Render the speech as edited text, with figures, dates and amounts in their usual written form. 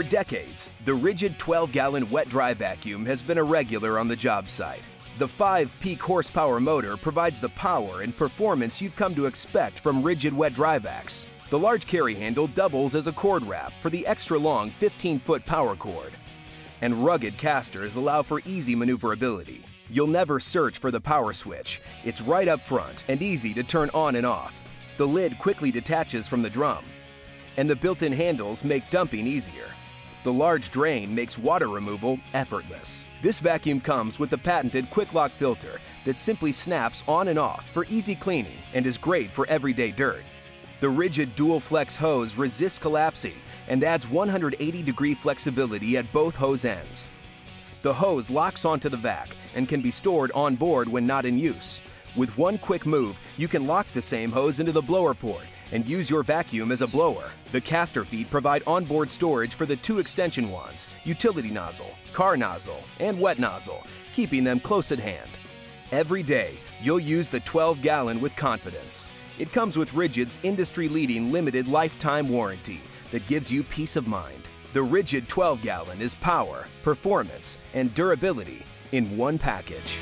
For decades, the Ridgid 12-gallon wet-dry vacuum has been a regular on the job site. The 5-peak horsepower motor provides the power and performance you've come to expect from Ridgid wet-dry vacs. The large carry handle doubles as a cord wrap for the extra-long 15-foot power cord. And rugged casters allow for easy maneuverability. You'll never search for the power switch. It's right up front and easy to turn on and off. The lid quickly detaches from the drum, and the built-in handles make dumping easier. The large drain makes water removal effortless. This vacuum comes with the patented Quick Lock filter that simply snaps on and off for easy cleaning and is great for everyday dirt. The Ridgid Dual Flex hose resists collapsing and adds 180-degree flexibility at both hose ends. The hose locks onto the vac and can be stored on board when not in use. With one quick move, you can lock the same hose into the blower port and use your vacuum as a blower. The caster feet provide onboard storage for the 2 extension wands, utility nozzle, car nozzle, and wet nozzle, keeping them close at hand. Every day, you'll use the 12-gallon with confidence. It comes with Ridgid's industry-leading limited lifetime warranty that gives you peace of mind. The Ridgid 12-gallon is power, performance, and durability in one package.